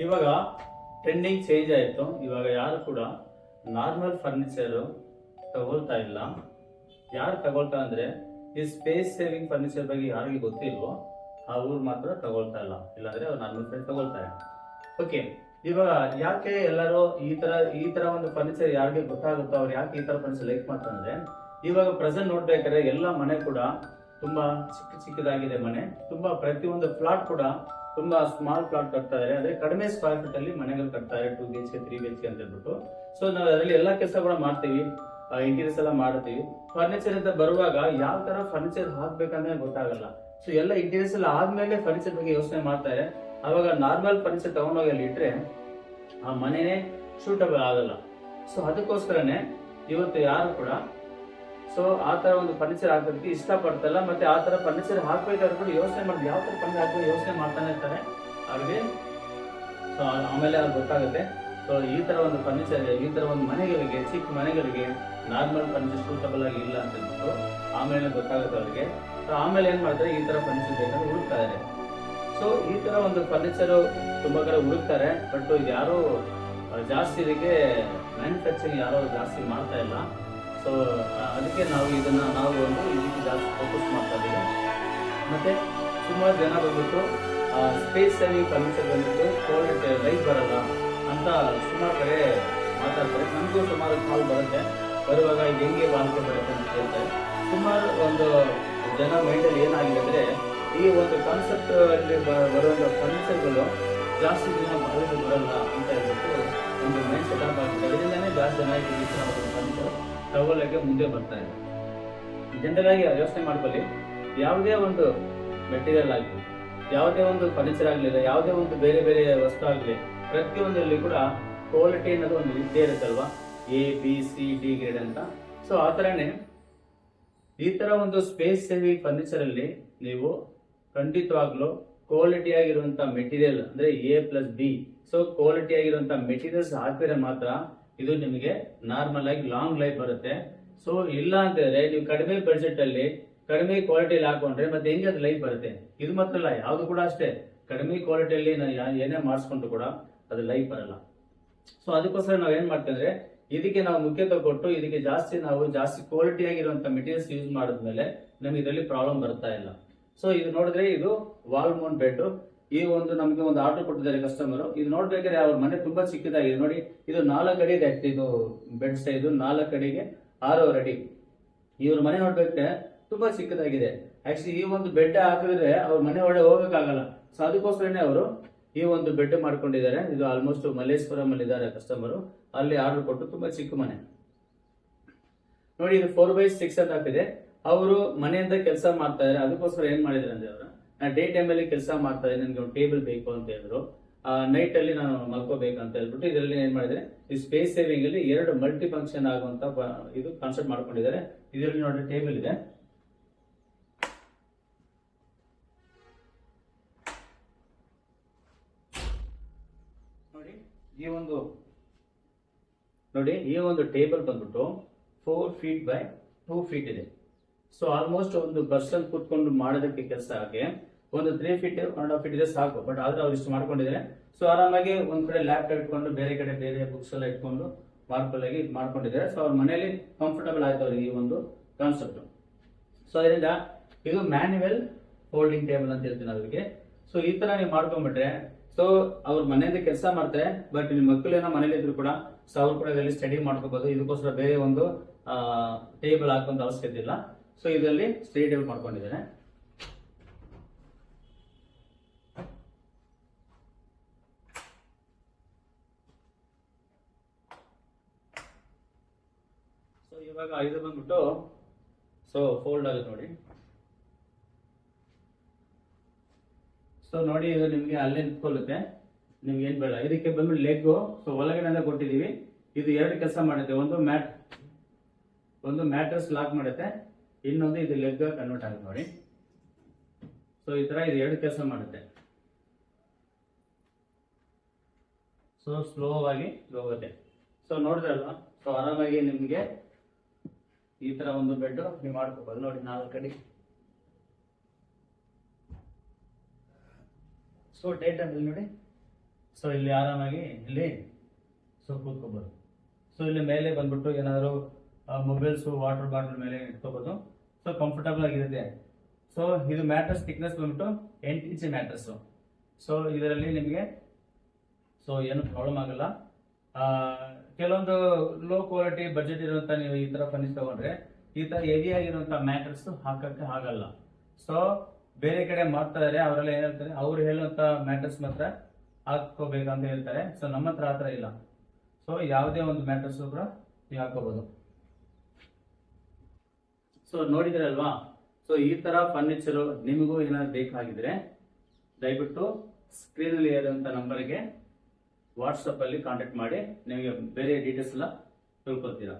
ಇವಾಗ trending change ಆಯಿತು. ಇವಾಗ ಯಾರು ಕೂಡ ನಾರ್ಮಲ್ ಫರ್ನಿಚರ್ ತಗೊಳ್ತಾ ಇಲ್ಲ. ಯಾರು ತಗೊಳ್ತಾ ಅಂದ್ರೆ ಈ ಸ್ಪೇಸ್ ಸೇವಿಂಗ್ ಫರ್ನಿಚರ್ ಬಗ್ಗೆ ಯಾರಿಗೆ ಗೊತ್ತಿಲ್ವೋ ಅವ್ರು ಮಾತ್ರ ತಗೊಳ್ತಾ ಇಲ್ಲ, ಇಲ್ಲಾಂದ್ರೆ ಅವ್ರು ನಾರ್ಮಲ್ ಫರ್ನಿಚರ್ ತಗೊಳ್ತಾರೆ. ಓಕೆ, ಇವಾಗ ಯಾಕೆ ಎಲ್ಲರೂ ಈ ತರ ಒಂದು ಫರ್ನಿಚರ್ ಯಾರಿಗೆ ಗೊತ್ತಾಗುತ್ತೋ ಅವ್ರು ಯಾಕೆ ಈ ತರ ಫರ್ನಿಚರ್ ಲೈಕ್ ಮಾಡ್ತಾರೆ ಅಂದ್ರೆ, ಇವಾಗ ಪ್ರೆಸೆಂಟ್ ನೋಡ್ಬೇಕಾದ್ರೆ ಎಲ್ಲ ಮನೆ ಕೂಡ ತುಂಬಾ ಚಿಕ್ಕದಾಗಿದೆ. ಮನೆ ತುಂಬಾ ಪ್ರತಿಯೊಂದು ಫ್ಲಾಟ್ ಕೂಡ ತುಂಬಾ ಸ್ಮಾಲ್ ಪ್ಲಾಟ್ ಕಟ್ತಾ ಇದಾರೆ. ಅಂದ್ರೆ ಕಡಿಮೆ ಸ್ಕ್ವೇರ್ ಫೀಟ್ ಅಲ್ಲಿ ಮನೆಗಳು ಕಟ್ತಾ ಇದ್ದಾರೆ, 2 BHK 3 BHK ಅಂತ ಹೇಳ್ಬಿಟ್ಟು. ಸೊ ನಾವು ಅದರಲ್ಲಿ ಎಲ್ಲಾ ಕೆಲಸ ಕೂಡ ಮಾಡ್ತೀವಿ, ಇಂಟೀರಿಯರ್ಸ್ ಎಲ್ಲ ಮಾಡ್ತೀವಿ. ಫರ್ನಿಚರ್ ಅಂತ ಬರುವಾಗ ಯಾವ ತರ ಫರ್ನಿಚರ್ ಹಾಕ್ಬೇಕಂದ್ರೆ ಗೊತ್ತಾಗಲ್ಲ. ಸೊ ಎಲ್ಲ ಇಂಟೀರಿಯರ್ಸ್ ಎಲ್ಲ ಆದ್ಮೇಲೆ ಫರ್ನಿಚರ್ ಬಗ್ಗೆ ಯೋಚನೆ ಮಾಡ್ತಾರೆ. ಅವಾಗ ನಾರ್ಮಲ್ ಫರ್ನಿಚರ್ ತಗೊಂಡೋಗಿ ಅಲ್ಲಿ ಇಟ್ರೆ ಆ ಮನೆನೇ ಸೂಟಬಲ್ ಆಗಲ್ಲ. ಸೊ ಅದಕ್ಕೋಸ್ಕರನೇ ಇವತ್ತು ಯಾರು ಕೂಡ ಸೊ ಆ ತರ ಒಂದು ಫರ್ನಿಚರ್ ಹಾಕೋದಕ್ಕೆ ಇಷ್ಟ ಪಡ್ತಲ್ಲ. ಮತ್ತೆ ಆ ತರ ಫರ್ನಿಚರ್ ಹಾಕ್ಬೇಕಾದ್ರೆ ಕೂಡ ಯೋಚನೆ ಮಾಡಿ ಯಾವ ತರ ಫರ್ನಿಚರ್ ಹಾಕಬೇಕು ಯೋಚನೆ ಮಾಡ್ತಾನೆ ಇರ್ತಾರೆ ಅವ್ರಿಗೆ. ಸೊ ಆಮೇಲೆ ಅವ್ರಿಗೆ ಗೊತ್ತಾಗುತ್ತೆ. ಸೊ ಈ ತರ ಒಂದು ಫರ್ನಿಚರ್, ಈ ತರ ಒಂದು ಮನೆಗಳಿಗೆ, ಚಿಕ್ಕ ಮನೆಗಳಿಗೆ ನಾರ್ಮಲ್ ಫರ್ನಿಚರ್ ಸೂಟಬಲ್ ಆಗಿ ಇಲ್ಲ ಅಂತ ಹೇಳ್ಬಿಟ್ಟು ಆಮೇಲೆ ಗೊತ್ತಾಗುತ್ತೆ ಅವ್ರಿಗೆ. ಸೊ ಆಮೇಲೆ ಏನ್ ಮಾಡ್ತಾರೆ, ಈ ತರ ಫರ್ನಿಚರ್ ಬೇಕಂದ್ರೆ ಹುಡುಕ್ತಾ ಇದ್ದಾರೆ. ಸೊ ಈ ತರ ಒಂದು ಫರ್ನಿಚರ್ ತುಂಬಾ ಕಡೆ ಹುಡುಕ್ತಾರೆ, ಬಟ್ ಯಾರು ಜಾಸ್ತಿ ಇದಕ್ಕೆ ಮ್ಯಾನುಫ್ಯಾಕ್ಚರಿಂಗ್ ಯಾರೋ ಜಾಸ್ತಿ ಮಾಡ್ತಾ ಇಲ್ಲ. ಸೊ ಅದಕ್ಕೆ ನಾವು ಇದಕ್ಕೆ ಜಾಸ್ತಿ ಫೋಕಸ್ ಮಾಡ್ತಾ ಇದ್ದೀವಿ. ಮತ್ತೆ ಸುಮಾರು ಜನ ಬಂದ್ಬಿಟ್ಟು ಸ್ಪೇಸ್ ಸೇವಿಂಗ್ ಫರ್ನಿಚರ್ ಬಂದ್ಬಿಟ್ಟು ಕ್ವಾಲಿಟಿ ಲೈಫ್ ಬರಲ್ಲ ಅಂತ ಸುಮಾರು ಕಡೆ ಮಾತಾಡ್ತಾರೆ. ನಮಗೂ ಸುಮಾರು ಕಾಲ್ ಬರುವಾಗ ಇದು ಹೆಂಗೆ ಬಾಳಿಕೆ ಬರುತ್ತೆ ಅಂತ ಹೇಳ್ತಾರೆ. ಸುಮಾರು ಒಂದು ಜನ ಮೈಂಡಲ್ಲಿ ಏನಾಗಿದೆ ಅಂದರೆ, ಈ ಒಂದು ಕಾನ್ಸೆಪ್ಟ್ ಅಲ್ಲಿ ಬರುವಂಥ ಫರ್ನಿಚರ್ಗಳು ಜಾಸ್ತಿ ದಿನ ಬಾಳಿಕೆ ಬರಲ್ಲ ಅಂತ ಹೇಳ್ಬಿಟ್ಟು ಒಂದು ಮೈಂಡ್ ಸೆಟ್ ಅಪ್ ಆಗ್ತದೆ. ಇದರಿಂದನೇ ಜಾಸ್ತಿ ಜನ ಈ ಫರ್ನಿಚರ್ ತಗೊಳ್ಳೋಕ್ಕೆ ಮುಂದೆ ಬರ್ತಾ ಇದೆ. ಜನರಲ್ ಆಗಿ ಯೋಚನೆ ಮಾಡ್ಕೊಳ್ಳಿ, ಯಾವುದೇ ಒಂದು ಮೆಟೀರಿಯಲ್ ಆಗಲಿ, ಯಾವುದೇ ಒಂದು ಫರ್ನಿಚರ್ ಆಗಲಿಲ್ಲ, ಯಾವುದೇ ಒಂದು ಬೇರೆ ಬೇರೆ ವಸ್ತು ಆಗಲಿ, ಪ್ರತಿಯೊಂದರಲ್ಲಿ ಕೂಡ ಕ್ವಾಲಿಟಿ ಅನ್ನೋದು ಒಂದು ಇದ್ದೇ ಇರುತ್ತಲ್ವಾ, ABCD ಗ್ರೇಡ್ ಅಂತ. ಸೊ ಆ ಥರನೇ ಈ ಥರ ಒಂದು ಸ್ಪೇಸ್ ಸೇವಿಂಗ್ ಫರ್ನಿಚರ್ ಅಲ್ಲಿ ನೀವು ಖಂಡಿತವಾಗ್ಲೂ ಕ್ವಾಲಿಟಿ ಆಗಿರುವಂಥ ಮೆಟೀರಿಯಲ್ ಅಂದ್ರೆ A+B, ಸೊ ಕ್ವಾಲಿಟಿ ಆಗಿರುವಂಥ ಮೆಟೀರಿಯಲ್ಸ್ ಹಾಕಿದ್ರೆ ಮಾತ್ರ ಇದು ನಿಮಗೆ ನಾರ್ಮಲ್ ಆಗಿ ಲಾಂಗ್ ಲೈಫ್ ಬರುತ್ತೆ. ಸೊ ಇಲ್ಲ ಅಂತಂದ್ರೆ ನೀವು ಕಡಿಮೆ ಬಜೆಟ್ ಅಲ್ಲಿ ಕಡಿಮೆ ಕ್ವಾಲಿಟಿಯಲ್ಲಿ ಹಾಕೊಂಡ್ರೆ ಮತ್ತೆ ಹೆಂಗೆ ಅದು ಲೈಫ್ ಬರುತ್ತೆ. ಇದು ಮಾತ್ರ ಅಲ್ಲ, ಯಾವುದು ಕೂಡ ಅಷ್ಟೇ, ಕಡಿಮೆ ಕ್ವಾಲಿಟಿಯಲ್ಲಿ ಏನೇ ಮಾಡಿಸ್ಕೊಂಡ್ರು ಕೂಡ ಅದು ಲೈಫ್ ಬರಲ್ಲ. ಸೊ ಅದಕ್ಕೋಸ್ಕರ ನಾವು ಏನ್ ಮಾಡ್ತೀವಿ ಅಂದ್ರೆ, ಇದಕ್ಕೆ ನಾವು ಮುಖ್ಯತ್ವ ಕೊಟ್ಟು ಇದಕ್ಕೆ ಜಾಸ್ತಿ ಕ್ವಾಲಿಟಿ ಆಗಿರುವಂತ ಮೆಟೀರಿಯಲ್ಸ್ ಯೂಸ್ ಮಾಡಿದ್ಮೇಲೆ ನಮ್ಗೆ ಇದರಲ್ಲಿ ಪ್ರಾಬ್ಲಮ್ ಬರ್ತಾ ಇಲ್ಲ. ಸೊ ಇದು ನೋಡಿದ್ರೆ ಇದು ವಾಲ್ ಮೌಂಟ್ ಬೆಡ್. ಈ ಒಂದು ನಮಗೆ ಒಂದು ಆರ್ಡರ್ ಕೊಟ್ಟಿದ್ದಾರೆ ಕಸ್ಟಮರ್. ಇದು ನೋಡ್ಬೇಕಾದ್ರೆ ಅವ್ರ ಮನೆ ತುಂಬಾ ಚಿಕ್ಕದಾಗಿದೆ ನೋಡಿ. ಇದು 4 ಅಡಿ ಇದೆ. ಇದು ಬೆಡ್ ಸೈಜ್ 4 ಅಡಿಗೆ 6 ಅಡಿ. ಇವ್ರ ಮನೆ ನೋಡ್ಬೇಕಾದ್ರೆ ತುಂಬಾ ಚಿಕ್ಕದಾಗಿದೆ. ಆಕ್ಚುಲಿ ಈ ಒಂದು ಬೆಡ್ ಹಾಕಿದ್ರೆ ಅವ್ರ ಮನೆ ಒಳಗೆ ಹೋಗಕ್ಕಾಗಲ್ಲ. ಸೊ ಅದಕ್ಕೋಸ್ಕರನೇ ಅವರು ಈ ಒಂದು ಬೆಡ್ ಮಾಡ್ಕೊಂಡಿದ್ದಾರೆ. ಇದು ಆಲ್ಮೋಸ್ಟ್ ಮಲ್ಲೇಶ್ವರಂ ಅಲ್ಲಿ ಇದ್ದಾರೆ ಕಸ್ಟಮರ್, ಅಲ್ಲಿ ಆರ್ಡರ್ ಕೊಟ್ಟು ತುಂಬಾ ಚಿಕ್ಕ ಮನೆ ನೋಡಿ. ಇದು 4x6 ಅಂತ ಹಾಕಿದೆ. ಅವರು ಮನೆಯಿಂದ ಕೆಲಸ ಮಾಡ್ತಾ ಇದ್ದಾರೆ. ಅದಕ್ಕೋಸ್ಕರ ಏನ್ ಮಾಡಿದ್ರೆ ಅಂದ್ರೆ, ಅವರು ಡೇ ಟೈಮ್ ಅಲ್ಲಿ ಕೆಲಸ ಮಾಡ್ತಾ ಇದ್ದಾರೆ, ನನಗೆ ಒಂದು ಟೇಬಲ್ ಬೇಕು ಅಂತ ಹೇಳಿದ್ರು. ನೈಟ್ ಅಲ್ಲಿ ನಾನು ಮಲ್ಕೋಬೇಕು ಅಂತ ಹೇಳ್ಬಿಟ್ಟು ಇದರಲ್ಲಿ ಏನ್ ಮಾಡಿದ್ರೆ, ಈ ಸ್ಪೇಸ್ ಸೇವಿಂಗ್ ಅಲ್ಲಿ 2 ಮಲ್ಟಿ ಫಂಕ್ಷನ್ ಆಗುವಂತ ಇದು ಕಾನ್ಸೆಪ್ಟ್ ಮಾಡ್ಕೊಂಡಿದ್ದಾರೆ. ಇದರಲ್ಲಿ ನೋಡಿ ಟೇಬಲ್ ಇದೆ, ನೋಡಿ ಈ ಒಂದು ಟೇಬಲ್ ಬಂದ್ಬಿಟ್ಟು 4 feet by 2 feet ಇದೆ. ಸೊ ಆಲ್ಮೋಸ್ಟ್ ಒಂದು ಪರ್ಸನ್ ಕೂತ್ಕೊಂಡು ಮಾಡೋದಕ್ಕೆ ಕೆಲಸ ಆಗಿ ಒಂದು 3 feet 1.5 feet ಇದೆ ಸಾಕು. ಬಟ್ ಆದ್ರೆ ಅವ್ರು ಇಷ್ಟು ಮಾಡ್ಕೊಂಡಿದ್ದಾರೆ. ಸೊ ಆರಾಮಾಗಿ ಒಂದ್ ಕಡೆ ಲ್ಯಾಪ್ಟಾಪ್ ಇಟ್ಕೊಂಡು ಬೇರೆ ಕಡೆ ಬೇರೆ ಬುಕ್ಸ್ ಎಲ್ಲ ಇಟ್ಕೊಂಡು ಮಾರ್ಪಲ್ ಇದು ಮಾಡ್ಕೊಂಡಿದ್ದಾರೆ. ಸೊ ಅವ್ರ ಮನೆಯಲ್ಲಿ ಕಂಫರ್ಟಬಲ್ ಆಯ್ತು ಅವ್ರಿಗೆ ಈ ಒಂದು ಕಾನ್ಸೆಪ್ಟ್. ಸೊ ಅದರಿಂದ ಇದು ಮ್ಯಾನ್ಯುವಲ್ ಫೋಲ್ಡಿಂಗ್ ಟೇಬಲ್ ಅಂತ ಹೇಳ್ತೀನಿ ಅವ್ರಿಗೆ. ಸೊ ಈ ತರ ನೀವು ಮಾಡ್ಕೊಂಡ್ಬಿಟ್ರೆ, ಸೊ ಅವ್ರ ಮನೆಯಿಂದ ಕೆಲಸ ಮಾಡ್ತಾರೆ, ಬಟ್ ನಿಮ್ಮ ಮಕ್ಕಳು ಏನೋ ಮನೇಲಿ ಇದ್ರು ಕೂಡ ಸೊ ಅವ್ರು ಕೂಡ ಇದರಲ್ಲಿ ಸ್ಟಡಿ ಮಾಡ್ಕೋಬಹುದು. ಇದಕ್ಕೋಸ್ಕರ ಬೇರೆ ಒಂದು ಟೇಬಲ್ ಹಾಕುವಂತ ಅವಶ್ಯಕತೆ ಇಲ್ಲ. ಸೊ ಇದರಲ್ಲಿ ಸ್ಟಡಿ ಟೇಬಲ್ ಮಾಡ್ಕೊಂಡಿದ್ದಾರೆ. ಸೊ ಇವಾಗ ಇದು ಬಂದ್ಬಿಟ್ಟು ಸೊ ಫೋಲ್ಡ್ ಆಗುತ್ತೆ ನೋಡಿ. ಸೊ ನೋಡಿ ಇದು ನಿಮ್ಗೆ ಅಲ್ಲೇ ನಿಂತ್ಕೊಳ್ಳುತ್ತೆ, ನಿಮ್ಗೆ ಏನ್ ಬೇಡ. ಇದಕ್ಕೆ ಬಂದ್ಬಿಟ್ಟು ಲೆಗ್ ಸೊ ಒಳಗಡೆ ಕೊಟ್ಟಿದೀವಿ. ಇದು 2 ಕೆಲಸ ಮಾಡುತ್ತೆ. ಒಂದು ಮ್ಯಾಟ್ರಸ್ ಲಾಕ್ ಮಾಡುತ್ತೆ, ಇನ್ನೊಂದು ಇದು ಲೆಗ್ ಕನ್ವರ್ಟ್ ಆಗುತ್ತೆ ನೋಡಿ. ಸೊ ಈ ತರ ಇದು 2 ಕೆಲಸ ಮಾಡುತ್ತೆ. ಸೊ ಸ್ಲೋ ಆಗಿ ಹೋಗುತ್ತೆ. ಸೊ ನೋಡಿದ್ರಲ್ವಾ, ಸೊ ಆರಾಮಾಗಿ ನಿಮ್ಗೆ ಈ ತರ ಒಂದು ಬೆಡ್ ನೀವು ಮಾಡ್ಕೋಬಹುದು ನೋಡಿ 4 ಅಡಿ. ಸೊ ಡೇ ಟೈಮ್ ನೋಡಿ ಸೊ ಇಲ್ಲಿ ಆರಾಮಾಗಿ ಇಲ್ಲಿ ಸೊ ಕೂತ್ಕೋಬೋದು. ಸೊ ಇಲ್ಲಿ ಮೇಲೆ ಬಂದ್ಬಿಟ್ಟು ಏನಾದರೂ ಮೊಬೈಲ್ಸು ವಾಟರ್ ಬಾಟಲ್ ಮೇಲೆ ಇಟ್ಕೋಬೋದು. ಸೊ ಕಂಫರ್ಟಬಲ್ ಆಗಿರುತ್ತೆ. ಸೊ ಇದು ಮ್ಯಾಟ್ರಸ್ ಥಿಕ್ನೆಸ್ ಬಂದ್ಬಿಟ್ಟು 8 ಇಂಚ್ ಮ್ಯಾಟ್ರಸ್ಸು. ಸೊ ಇದರಲ್ಲಿ ನಿಮಗೆ ಸೊ ಏನು ಪ್ರಾಬ್ಲಮ್ ಆಗಲ್ಲ. ಕೆಲವೊಂದು ಲೋ ಕ್ವಾಲಿಟಿ ಬಜೆಟ್ ಇರುವಂಥ ನೀವು ಈ ಥರ ಫರ್ನಿಚರ್ ತಗೊಂಡ್ರೆ ಈ ಥರ ಹೆವಿ ಆಗಿರುವಂಥ ಮ್ಯಾಟ್ರಸ್ ಹಾಕಕ್ಕೆ ಆಗಲ್ಲ. ಸೊ ಬೇರೆ ಕಡೆ ಮಾಡ್ತಾ ಇದ್ದಾರೆ, ಅವರೆಲ್ಲ ಏನ್ ಹೇಳ್ತಾರೆ, ಅವ್ರು ಹೇಳುವಂಥ ಮ್ಯಾಟ್ರಸ್ ಮಾತ್ರ ಹಾಕೋಬೇಕಂತ ಹೇಳ್ತಾರೆ. ಸೊ ನಮ್ಮ ಹತ್ರ ಆ ಥರ ಇಲ್ಲ. ಸೊ ಯಾವುದೇ ಒಂದು ಮ್ಯಾಟ್ರಸ್ ಕೂಡ ನೀವು ಹಾಕೋಬಹುದು. ಸೊ ನೋಡಿದ್ರಲ್ವಾ. ಸೊ ಈ ತರ ಫರ್ನಿಚರು ನಿಮಗೂ ಏನಾದ್ರು ಬೇಕಾಗಿದ್ರೆ ದಯವಿಟ್ಟು ಸ್ಕ್ರೀನಲ್ಲಿ ಇರುವಂತ ನಂಬರ್ಗೆ ವಾಟ್ಸಪ್ ಅಲ್ಲಿ ಕಾಂಟ್ಯಾಕ್ಟ್ ಮಾಡಿ ನಿಮಗೆ ಬೇರೆ ಡೀಟೇಲ್ಸ್ ಎಲ್ಲ ತಿಳ್ಕೊಳ್ತೀರಾ.